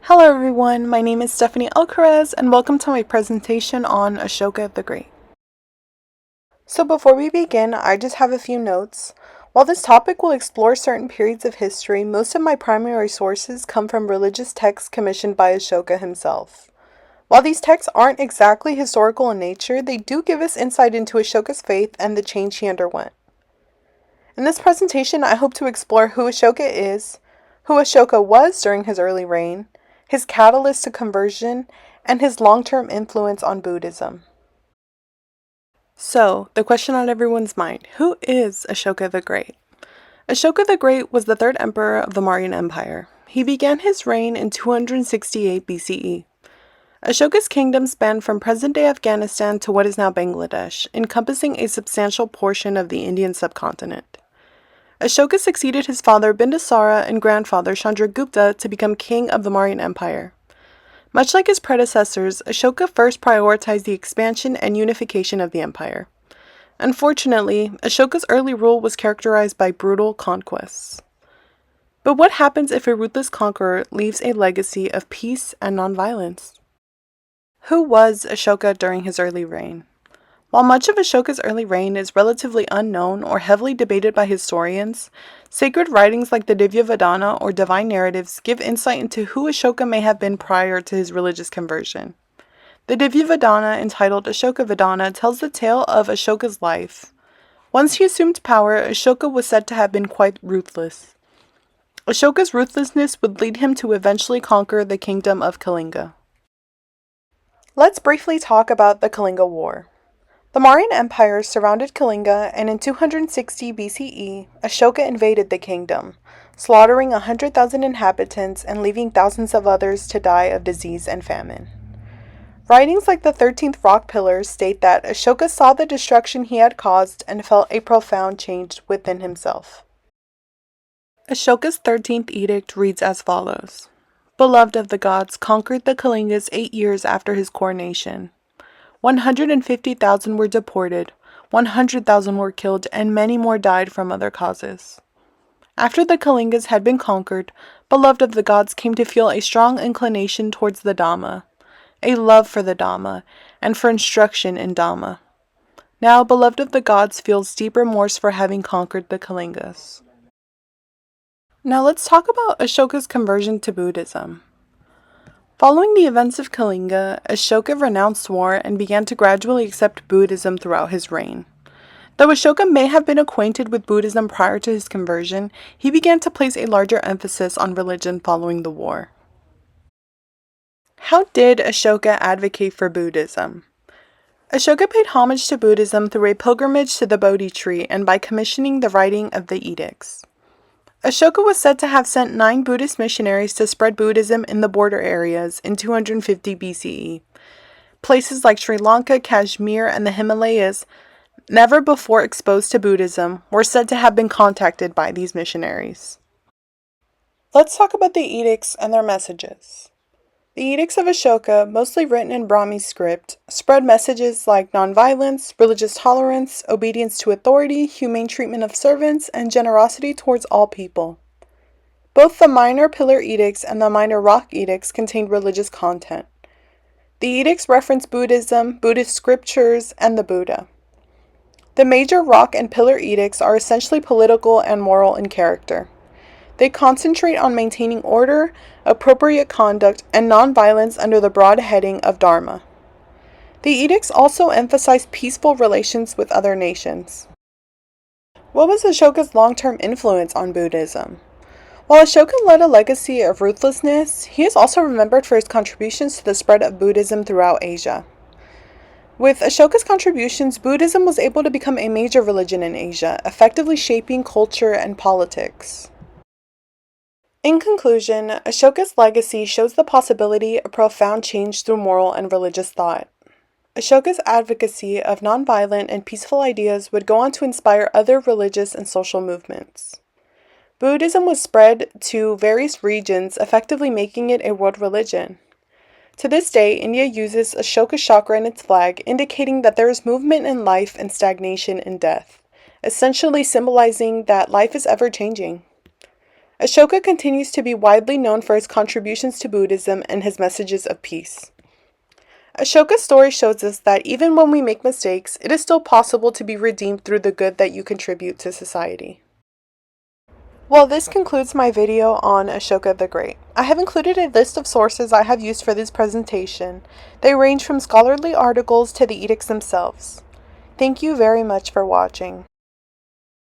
Hello everyone, my name is Stephanie Alcaraz and welcome to my presentation on Ashoka the Great. So before we begin, I just have a few notes. While this topic will explore certain periods of history, most of my primary sources come from religious texts commissioned by Ashoka himself. While these texts aren't exactly historical in nature, they do give us insight into Ashoka's faith and the change he underwent. In this presentation, I hope to explore who Ashoka is, who Ashoka was during his early reign, his catalyst to conversion, and his long-term influence on Buddhism. So, the question on everyone's mind, who is Ashoka the Great? Ashoka the Great was the third emperor of the Mauryan Empire. He began his reign in 268 BCE. Ashoka's kingdom spanned from present-day Afghanistan to what is now Bangladesh, encompassing a substantial portion of the Indian subcontinent. Ashoka succeeded his father Bindusara and grandfather Chandragupta to become king of the Mauryan Empire. Much like his predecessors, Ashoka first prioritized the expansion and unification of the empire. Unfortunately, Ashoka's early rule was characterized by brutal conquests. But what happens if a ruthless conqueror leaves a legacy of peace and nonviolence? Who was Ashoka during his early reign? While much of Ashoka's early reign is relatively unknown or heavily debated by historians, sacred writings like the Divyavadana or divine narratives give insight into who Ashoka may have been prior to his religious conversion. The Divyavadana, entitled Ashoka Vadana, tells the tale of Ashoka's life. Once he assumed power, Ashoka was said to have been quite ruthless. Ashoka's ruthlessness would lead him to eventually conquer the kingdom of Kalinga. Let's briefly talk about the Kalinga War. The Mauryan Empire surrounded Kalinga, and in 260 BCE, Ashoka invaded the kingdom, slaughtering 100,000 inhabitants and leaving thousands of others to die of disease and famine. Writings like the 13th Rock Pillars state that Ashoka saw the destruction he had caused and felt a profound change within himself. Ashoka's 13th edict reads as follows: Beloved of the gods conquered the Kalingas 8 years after his coronation. 150,000 were deported, 100,000 were killed, and many more died from other causes. After the Kalingas had been conquered, beloved of the gods came to feel a strong inclination towards the Dhamma, a love for the Dhamma, and for instruction in Dhamma. Now, beloved of the gods feels deep remorse for having conquered the Kalingas. Now let's talk about Ashoka's conversion to Buddhism. Following the events of Kalinga, Ashoka renounced war and began to gradually accept Buddhism throughout his reign. Though Ashoka may have been acquainted with Buddhism prior to his conversion, he began to place a larger emphasis on religion following the war. How did Ashoka advocate for Buddhism? Ashoka paid homage to Buddhism through a pilgrimage to the Bodhi tree and by commissioning the writing of the edicts. Ashoka was said to have sent 9 Buddhist missionaries to spread Buddhism in the border areas in 250 BCE. Places like Sri Lanka, Kashmir, and the Himalayas, never before exposed to Buddhism, were said to have been contacted by these missionaries. Let's talk about the edicts and their messages. The edicts of Ashoka, mostly written in Brahmi script, spread messages like nonviolence, religious tolerance, obedience to authority, humane treatment of servants, and generosity towards all people. Both the minor pillar edicts and the minor rock edicts contained religious content. The edicts reference Buddhism, Buddhist scriptures, and the Buddha. The major rock and pillar edicts are essentially political and moral in character. They concentrate on maintaining order, appropriate conduct, and nonviolence under the broad heading of Dharma. The edicts also emphasize peaceful relations with other nations. What was Ashoka's long-term influence on Buddhism? While Ashoka led a legacy of ruthlessness, he is also remembered for his contributions to the spread of Buddhism throughout Asia. With Ashoka's contributions, Buddhism was able to become a major religion in Asia, effectively shaping culture and politics. In conclusion, Ashoka's legacy shows the possibility of profound change through moral and religious thought. Ashoka's advocacy of nonviolent and peaceful ideas would go on to inspire other religious and social movements. Buddhism was spread to various regions, effectively making it a world religion. To this day, India uses Ashoka chakra in its flag, indicating that there is movement in life and stagnation in death, essentially symbolizing that life is ever changing. Ashoka continues to be widely known for his contributions to Buddhism and his messages of peace. Ashoka's story shows us that even when we make mistakes, it is still possible to be redeemed through the good that you contribute to society. Well, this concludes my video on Ashoka the Great. I have included a list of sources I have used for this presentation. They range from scholarly articles to the edicts themselves. Thank you very much for watching.